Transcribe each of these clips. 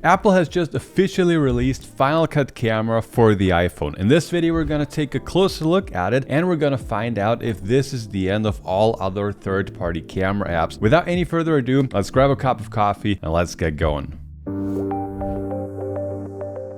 Apple has just officially released Final Cut Camera for the iPhone. In this video, we're going to take a closer look at it and we're going to find out if this is the end of all other third-party camera apps. Without any further ado, let's grab a cup of coffee and let's get going.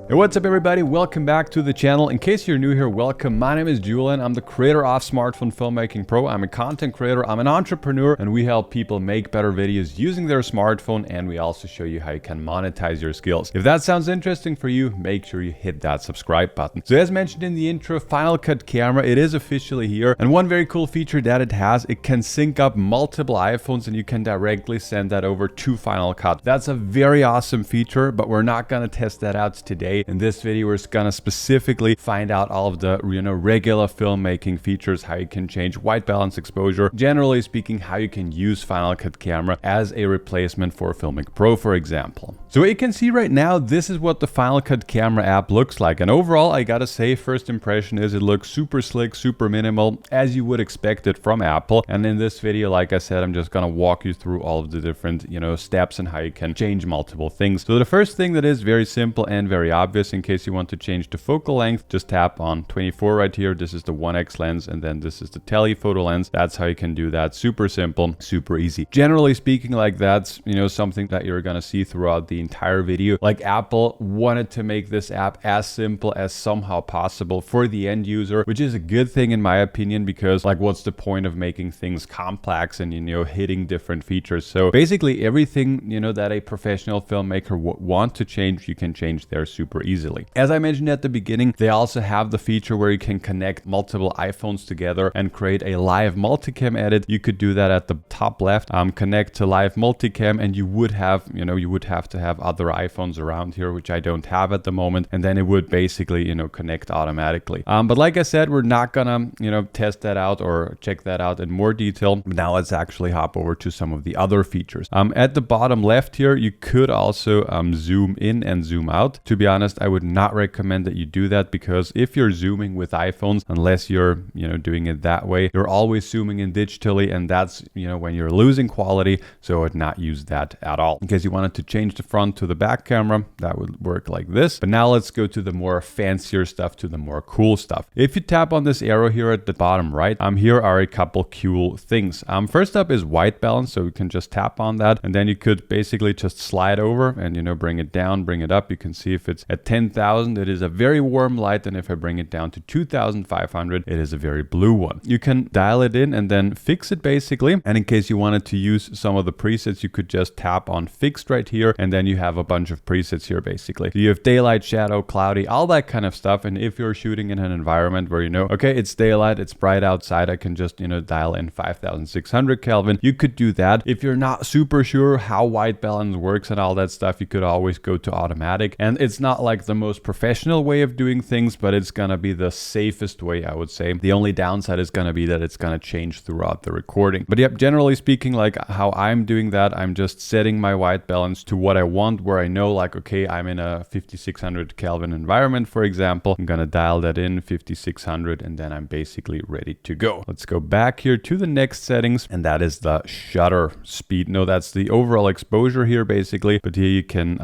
Hey, what's up everybody? Welcome back to the channel. In case you're new here, welcome. My name is Julian. I'm the creator of Smartphone Filmmaking Pro. I'm a content creator, I'm an entrepreneur, and we help people make better videos using their smartphone, and we also show you how you can monetize your skills. If that sounds interesting for you, make sure you hit that subscribe button. So as mentioned in the intro, Final Cut Camera, it is officially here, and one very cool feature that it has, it can sync up multiple iPhones and you can directly send that over to Final Cut. That's a very awesome feature, but we're not going to test that out today. In this video, we're gonna specifically find out all of the regular filmmaking features, how you can change white balance exposure, generally speaking, how you can use Final Cut Camera as a replacement for Filmic Pro, for example. So what you can see right now, this is what the Final Cut Camera app looks like. And overall, I gotta say, first impression is it looks super slick, super minimal, as you would expect it from Apple. And in this video, like I said, I'm just gonna walk you through all of the different, steps and how you can change multiple things. So the first thing that is very simple and very obvious, in case you want to change the focal length, just tap on 24 right here. This is the 1x lens, and then this is the telephoto lens. That's how you can do that. Super simple, super easy. Generally speaking, like that's something that you're gonna see throughout the entire video. Like Apple wanted to make this app as simple as somehow possible for the end user, which is a good thing in my opinion, because like what's the point of making things complex and hitting different features? So basically everything that a professional filmmaker would want to change, you can change there super easily. As I mentioned at the beginning, they also have the feature where you can connect multiple iPhones together and create a live multicam edit. You could do that at the top left, connect to live multicam, and you would have to have other iPhones around here, which I don't have at the moment, and then it would basically connect automatically. But like I said, we're not gonna test that out or check that out in more detail. Now let's actually hop over to some of the other features. At the bottom left here, you could also zoom in and zoom out. To be honest, I would not recommend that you do that, because if you're zooming with iPhones, unless you're doing it that way, you're always zooming in digitally, and that's when you're losing quality. So I would not use that at all. In case you wanted to change the front to the back camera, that would work like this. But now let's go to the more fancier stuff, to the more cool stuff. If you tap on this arrow here at the bottom right, here are a couple cool things. First up is white balance, so we can just tap on that, and then you could basically just slide over and bring it down, bring it up. You can see if it's at 10,000, it is a very warm light, and if I bring it down to 2,500, it is a very blue one. You can dial it in and then fix it basically. And in case you wanted to use some of the presets, you could just tap on fixed right here, and then you have a bunch of presets here basically. So you have daylight, shadow, cloudy, all that kind of stuff. And if you're shooting in an environment where okay, it's daylight, it's bright outside, I can just dial in 5,600 Kelvin. You could do that. If you're not super sure how white balance works and all that stuff, you could always go to automatic. And it's not like the most professional way of doing things, but it's gonna be the safest way, I would say. The only downside is gonna be that it's gonna change throughout the recording. But yep, generally speaking, like how I'm doing that, I'm just setting my white balance to what I want, where I know like, okay, I'm in a 5,600 Kelvin environment, for example. I'm gonna dial that in 5,600, and then I'm basically ready to go. Let's go back here to the next settings, and that is the shutter speed. No, that's the overall exposure here basically, but here you can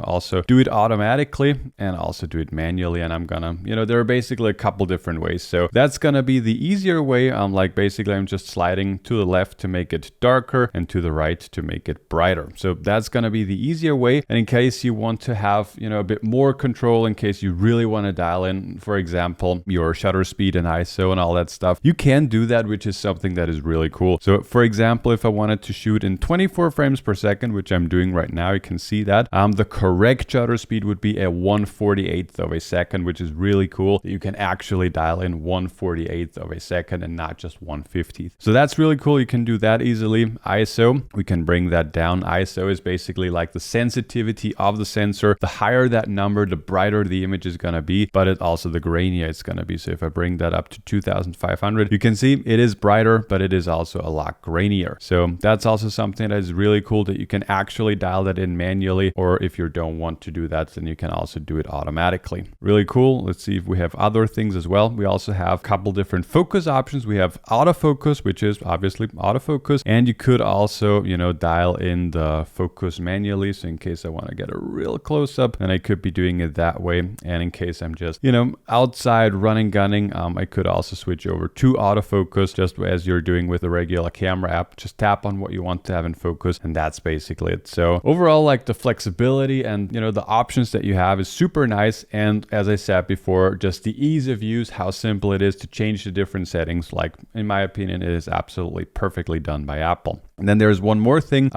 also do it automatically and also do it manually. And I'm gonna there are basically a couple different ways. So that's gonna be the easier way. Like basically I'm just sliding to the left to make it darker and to the right to make it brighter. So that's gonna be the easier way. And in case you want to have a bit more control, in case you really want to dial in, for example, your shutter speed and ISO and all that stuff, you can do that, which is something that is really cool. So for example, if I wanted to shoot in 24 frames per second, which I'm doing right now, you can see that the correct shutter speed would be a 1/48th of a second, which is really cool. You can actually dial in 1/48th of a second and not just 1/50th. So that's really cool. You can do that easily. ISO, we can bring that down. ISO is basically like the sensitivity of the sensor. The higher that number, the brighter the image is gonna be, but it also the grainier it's gonna be. So if I bring that up to 2,500, you can see it is brighter, but it is also a lot grainier. So that's also something that is really cool, that you can actually dial that in manually, or if you don't want want to do that, then you can also do it automatically. Really cool. Let's see if we have other things as well. We also have a couple different focus options. We have autofocus, which is obviously autofocus, and you could also, you know, dial in the focus manually. So in case I want to get a real close up, then I could be doing it that way. And in case I'm just, you know, outside running, gunning, I could also switch over to autofocus, just as you're doing with a regular camera app. Just tap on what you want to have in focus, and that's basically it. So overall, like the flexibility and, you know, the options that you have is super nice. And as I said before, just the ease of use, how simple it is to change the different settings. Like, in my opinion, it is absolutely perfectly done by Apple. And then there's one more thing.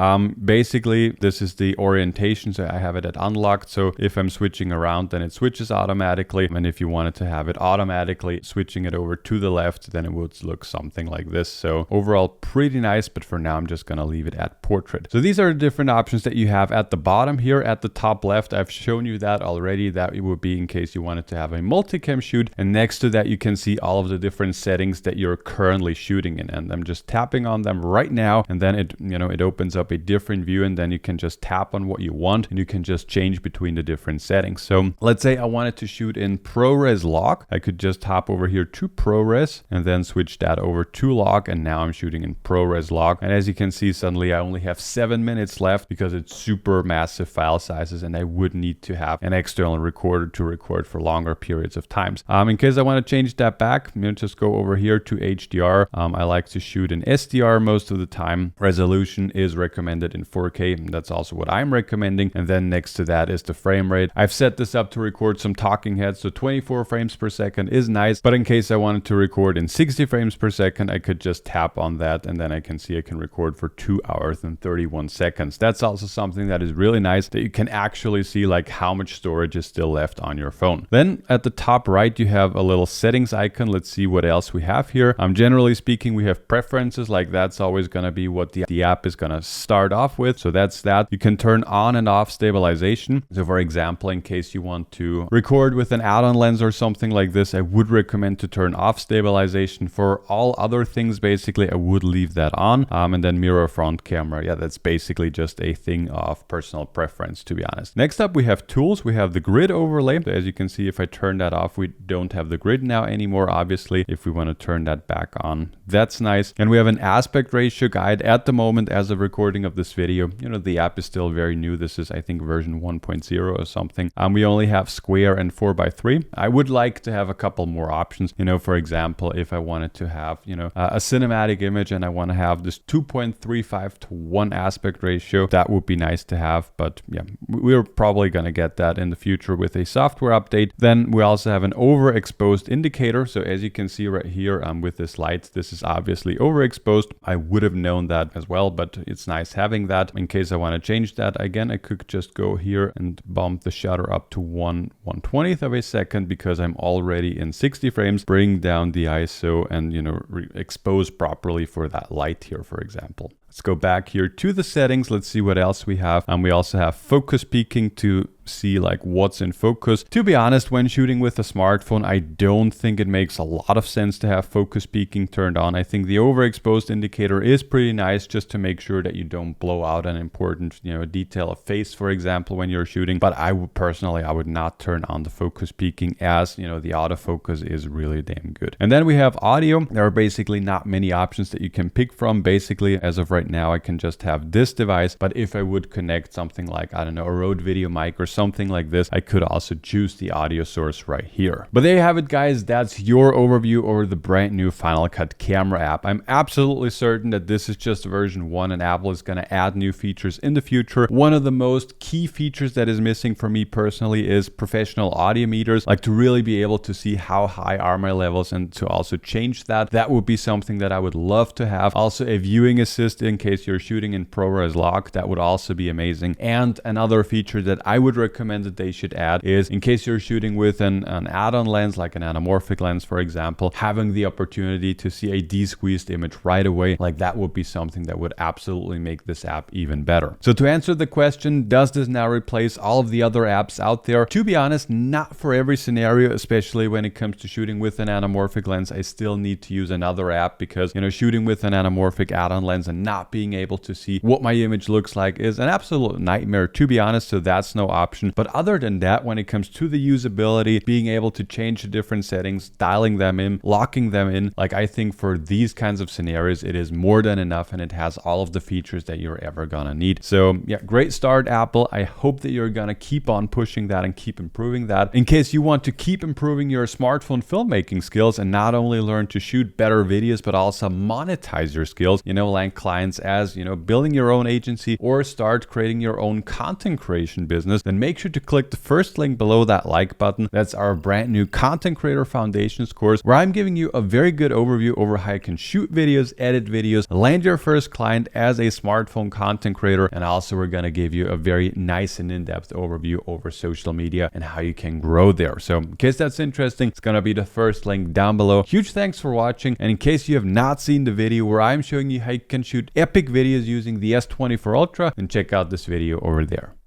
Basically, this is the orientation. So I have it at unlocked. So if I'm switching around, then it switches automatically. And if you wanted to have it automatically switching it over to the left, then it would look something like this. So overall, pretty nice. But for now, I'm just going to leave it at portrait. So these are the different options that you have at the bottom here. At the top left, I've shown you that already. That it would be in case you wanted to have a multicam shoot. And next to that, you can see all of the different settings that you're currently shooting in. And I'm just tapping on them right now. And then it, you know, it opens up a different view, and then you can just tap on what you want and you can just change between the different settings. So let's say I wanted to shoot in ProRes log. I could just hop over here to ProRes and then switch that over to log. And now I'm shooting in ProRes log. And as you can see, suddenly I only have 7 minutes left because it's super massive file sizes, and I would need to have an external recorder to record for longer periods of times. In case I want to change that back, you know, just go over here to HDR. I like to shoot in SDR most of the time. Resolution is recommended in 4K, and that's also what I'm recommending. And then next to that is the frame rate. I've set this up to record some talking heads, so 24 frames per second is nice. But in case I wanted to record in 60 frames per second, I could just tap on that, and then I can see I can record for 2 hours and 31 seconds. That's also something that is really nice, that you can actually see like how much storage is still left on your phone. Then at the top right, you have a little settings icon. Let's see what else we have here. Generally speaking, we have preferences. Like, that's always going to be what the app is going to start off with. So that's that. You can turn on and off stabilization. So for example, in case you want to record with an add-on lens or something like this, I would recommend to turn off stabilization. For all other things, basically, I would leave that on. And then mirror front camera. Yeah, that's basically just a thing of personal preference, to be honest. Next up, we have tools. We have the grid overlay. So as you can see, if I turn that off, we don't have the grid now anymore, obviously. If we want to turn that back on, that's nice. And we have an aspect ratio guide. At the moment, as of recording of this video, you know, the app is still very new. This is, I think, version 1.0 or something. We only have square and 4:3. I would like to have a couple more options. You know, for example, if I wanted to have, you know, a cinematic image and I want to have this 2.35 to 1 aspect ratio, that would be nice to have. But yeah, we're probably going to get that in the future with a software update. Then we also have an overexposed indicator. So as you can see right here with this light, this is obviously overexposed. I would have known that as well, but it's nice having that. In case I want to change that, again, I could just go here and bump the shutter up to 1/120th of a second because I'm already in 60 frames, bring down the ISO and, you know, expose properly for that light here, for example. Let's go back here to the settings. Let's see what else we have. We also have focus peaking to see like what's in focus. To be honest, when shooting with a smartphone, I don't think it makes a lot of sense to have focus peaking turned on. I think the overexposed indicator is pretty nice just to make sure that you don't blow out an important, you know, detail of face, for example, when you're shooting. But I would personally, I would not turn on the focus peaking, as, you know, the autofocus is really damn good. And then we have audio. There are basically not many options that you can pick from. Basically, as of right now, I can just have this device. But if I would connect something like, I don't know, a Rode video mic or something like this, I could also choose the audio source right here. But there you have it, guys. That's your overview over the brand new Final Cut camera app. I'm absolutely certain that this is just version 1 and Apple is going to add new features in the future. One of the most key features that is missing for me personally is professional audio meters, like to really be able to see how high are my levels and to also change that. That would be something that I would love to have. Also a viewing assist in case you're shooting in ProRes log, that would also be amazing. And another feature that I would recommend that they should add is, in case you're shooting with an add-on lens, like an anamorphic lens, for example, having the opportunity to see a de-squeezed image right away. Like, that would be something that would absolutely make this app even better. So to answer the question, does this now replace all of the other apps out there? To be honest, not for every scenario, especially when it comes to shooting with an anamorphic lens. I still need to use another app because, you know, shooting with an anamorphic add-on lens and not being able to see what my image looks like is an absolute nightmare, to be honest. So that's no option. option. But other than that, when it comes to the usability, being able to change the different settings, dialing them in, locking them in, like I think for these kinds of scenarios, it is more than enough and it has all of the features that you're ever gonna need. So yeah, great start, Apple. I hope that you're gonna keep on pushing that and keep improving that. In case you want to keep improving your smartphone filmmaking skills and not only learn to shoot better videos, but also monetize your skills, land clients as, building your own agency or start creating your own content creation business, then make sure to click the first link below that like button. That's our brand new Content Creator Foundations course, where I'm giving you a very good overview over how you can shoot videos, edit videos, land your first client as a smartphone content creator. And also we're going to give you a very nice and in-depth overview over social media and how you can grow there. So in case that's interesting, it's going to be the first link down below. Huge thanks for watching. And in case you have not seen the video where I'm showing you how you can shoot epic videos using the S24 Ultra, then check out this video over there.